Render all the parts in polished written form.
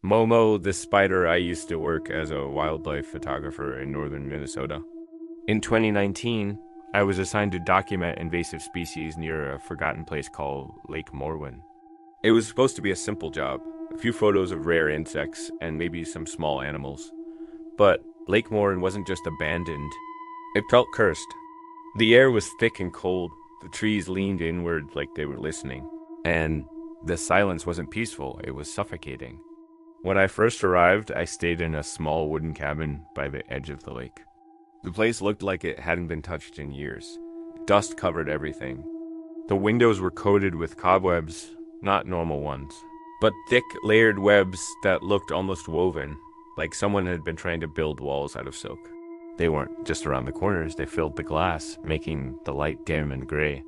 Momo the Spider. I used to work as a wildlife photographer in northern Minnesota. In 2019, I was assigned to document invasive species near a forgotten place called Lake Morwen. It was supposed to be a simple job, a few photos of rare insects and maybe some small animals. But Lake Morwen wasn't just abandoned, it felt cursed. The air was thick and cold, the trees leaned inward like they were listening, and the silence wasn't peaceful, it was suffocating. When I first arrived, I stayed in a small wooden cabin by the edge of the lake. The place looked like it hadn't been touched in years. Dust covered everything. The windows were coated with cobwebs, not normal ones, but thick, layered webs that looked almost woven, like someone had been trying to build walls out of silk. They weren't just around the corners, they filled the glass, making the light dim and gray.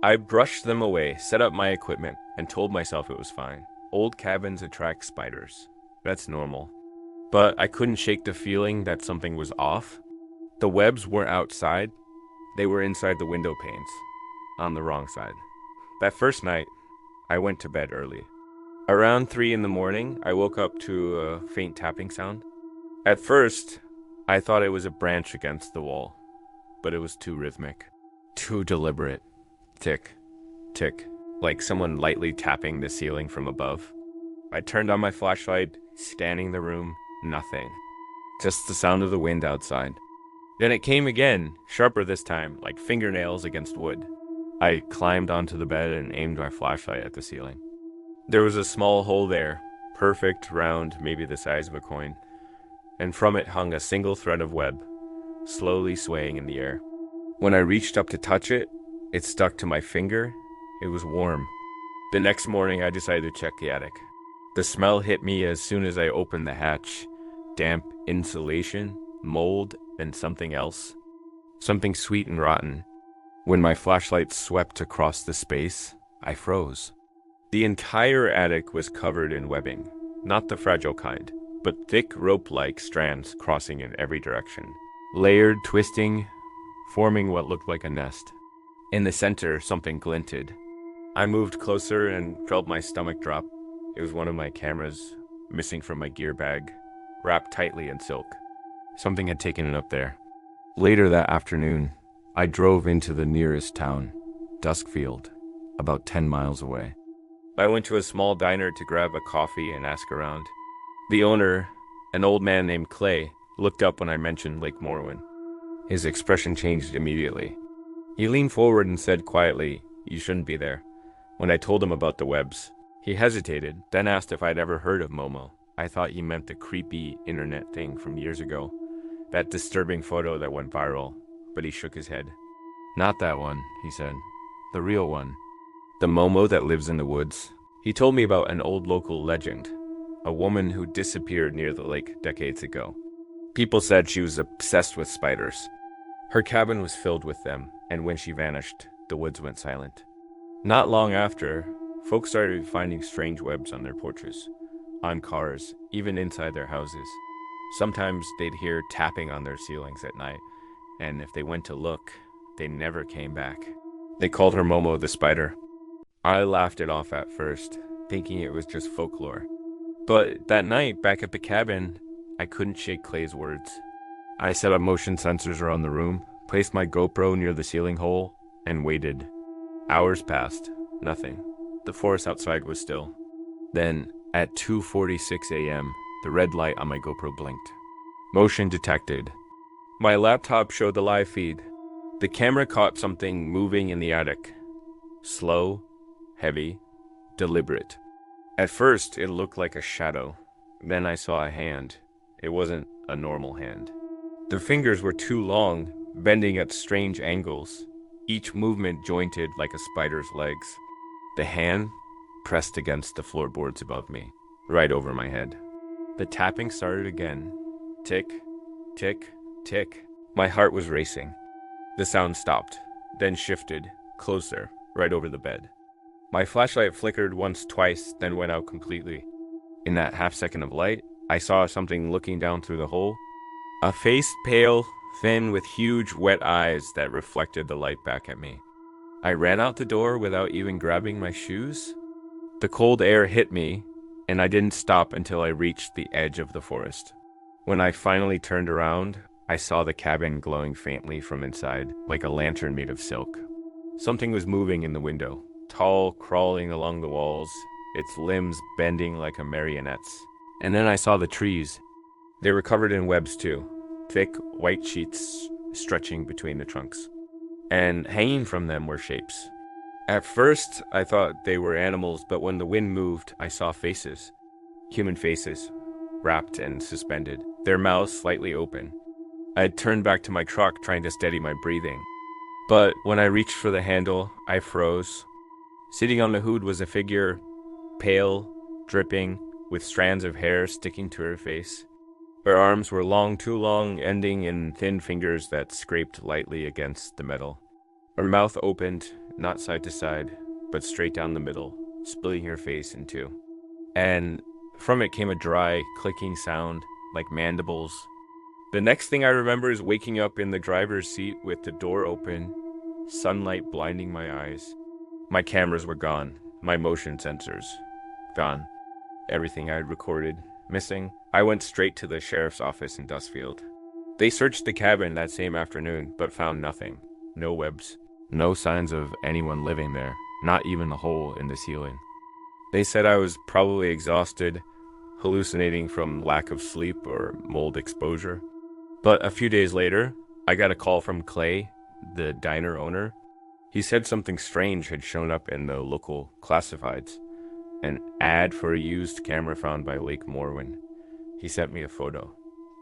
I brushed them away, set up my equipment, and told myself it was fine. Old cabins attract spiders. That's normal. But I couldn't shake the feeling that something was off. The webs weren't outside, they were inside the window panes, on the wrong side. That first night, I went to bed early. Around 3 in the morning, I woke up to a faint tapping sound. At first, I thought it was a branch against the wall, but it was too rhythmic, too deliberate. Tick, tick, like someone lightly tapping the ceiling from above. I turned on my flashlight, scanning the room, nothing. Just the sound of the wind outside. Then it came again, sharper this time, like fingernails against wood. I climbed onto the bed and aimed my flashlight at the ceiling. There was a small hole there, perfect, round, maybe the size of a coin, and from it hung a single thread of web, slowly swaying in the air. When I reached up to touch it, it stuck to my finger. It was warm. The next morning, I decided to check the attic. The smell hit me as soon as I opened the hatch. Damp insulation, mold, and something else. Something sweet and rotten. When my flashlight swept across the space, I froze. The entire attic was covered in webbing, not the fragile kind, but thick rope-like strands crossing in every direction. Layered, twisting, forming what looked like a nest. In the center, something glinted. I moved closer and felt my stomach drop. It was one of my cameras, missing from my gear bag, wrapped tightly in silk. Something had taken it up there. Later that afternoon, I drove into the nearest town, Duskfield, about 10 miles away. I went to a small diner to grab a coffee and ask around. The owner, an old man named Clay, looked up when I mentioned Lake Morwen. His expression changed immediately. He leaned forward and said quietly, "You shouldn't be there." When I told him about the webs, he hesitated, then asked if I'd ever heard of Momo. I thought he meant the creepy internet thing from years ago. That disturbing photo that went viral, but he shook his head. "Not that one," he said. "The real one. The Momo that lives in the woods." He told me about an old local legend, a woman who disappeared near the lake decades ago. People said she was obsessed with spiders. Her cabin was filled with them, and when she vanished, the woods went silent. Not long after, folks started finding strange webs on their porches, on cars, even inside their houses. Sometimes they'd hear tapping on their ceilings at night, and if they went to look, they never came back. They called her Momo the Spider. I laughed it off at first, thinking it was just folklore. But that night, back at the cabin, I couldn't shake Clay's words. I set up motion sensors around the room, placed my GoPro near the ceiling hole, and waited. Hours passed. Nothing. The forest outside was still. Then, at 2:46 a.m., the red light on my GoPro blinked. Motion detected. My laptop showed the live feed. The camera caught something moving in the attic. Slow, heavy, deliberate. At first, it looked like a shadow. Then I saw a hand. It wasn't a normal hand. The fingers were too long, bending at strange angles, each movement jointed like a spider's legs. The hand pressed against the floorboards above me, right over my head. The tapping started again. Tick, tick, tick. My heart was racing. The sound stopped, then shifted, closer, right over the bed. My flashlight flickered once, twice, then went out completely. In that half second of light, I saw something looking down through the hole. A face pale, thin, with huge, wet eyes that reflected the light back at me. I ran out the door without even grabbing my shoes. The cold air hit me, and I didn't stop until I reached the edge of the forest. When I finally turned around, I saw the cabin glowing faintly from inside, like a lantern made of silk. Something was moving in the window, tall, crawling along the walls, its limbs bending like a marionette's. And then I saw the trees. They were covered in webs too, thick white sheets stretching between the trunks. And hanging from them were shapes. At first, I thought they were animals, but when the wind moved, I saw faces. Human faces, wrapped and suspended, their mouths slightly open. I had turned back to my truck, trying to steady my breathing. But when I reached for the handle, I froze. Sitting on the hood was a figure, pale, dripping, with strands of hair sticking to her face. Her arms were long, too long, ending in thin fingers that scraped lightly against the metal. Her mouth opened, not side to side, but straight down the middle, splitting her face in two. And from it came a dry, clicking sound, like mandibles. The next thing I remember is waking up in the driver's seat with the door open, sunlight blinding my eyes. My cameras were gone, my motion sensors gone. Everything I had recorded missing. I went straight to the sheriff's office in Dustfield. They searched the cabin that same afternoon, but found nothing. No webs, no signs of anyone living there, not even a hole in the ceiling. They said I was probably exhausted, hallucinating from lack of sleep or mold exposure. But a few days later, I got a call from Clay, the diner owner. He said something strange had shown up in the local classifieds. An ad for a used camera found by Lake Morwen. He sent me a photo.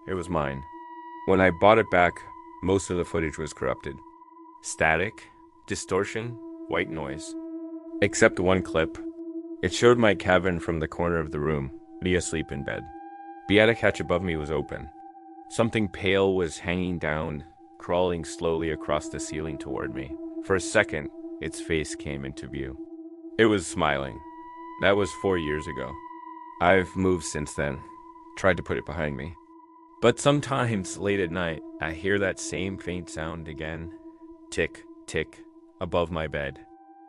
It was mine. When I bought it back, most of the footage was corrupted. Static, distortion, white noise. Except one clip. It showed my cabin from the corner of the room, me asleep in bed. The attic hatch above me was open. Something pale was hanging down, crawling slowly across the ceiling toward me. For a second, its face came into view. It was smiling. That was 4 years ago. I've moved since then, tried to put it behind me. But sometimes, late at night, I hear that same faint sound again. Tick, tick, above my bed.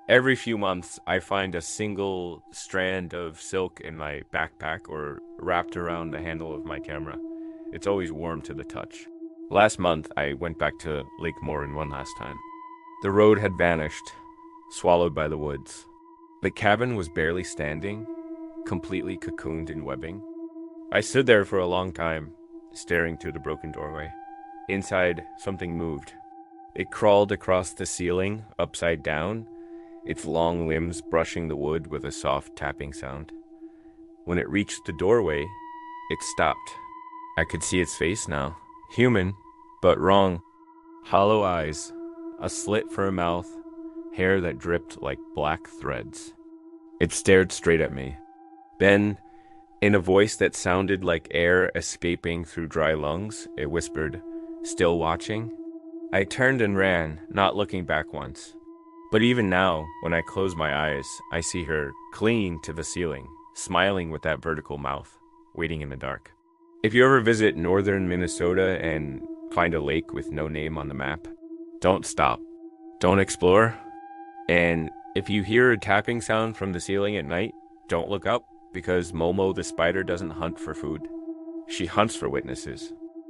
Every few months, I find a single strand of silk in my backpack or wrapped around the handle of my camera. It's always warm to the touch. Last month, I went back to Lake Morwen one last time. The road had vanished, swallowed by the woods. The cabin was barely standing, completely cocooned in webbing. I stood there for a long time, staring through the broken doorway. Inside, something moved. It crawled across the ceiling, upside down, its long limbs brushing the wood with a soft tapping sound. When it reached the doorway, it stopped. I could see its face now. Human, but wrong. Hollow eyes, a slit for a mouth, hair that dripped like black threads. It stared straight at me. Then, in a voice that sounded like air escaping through dry lungs, it whispered, "Still watching?" I turned and ran, not looking back once. But even now, when I close my eyes, I see her clinging to the ceiling, smiling with that vertical mouth, waiting in the dark. If you ever visit northern Minnesota and find a lake with no name on the map, don't stop. Don't explore. And if you hear a tapping sound from the ceiling at night, don't look up, because Momo the Spider doesn't hunt for food. She hunts for witnesses.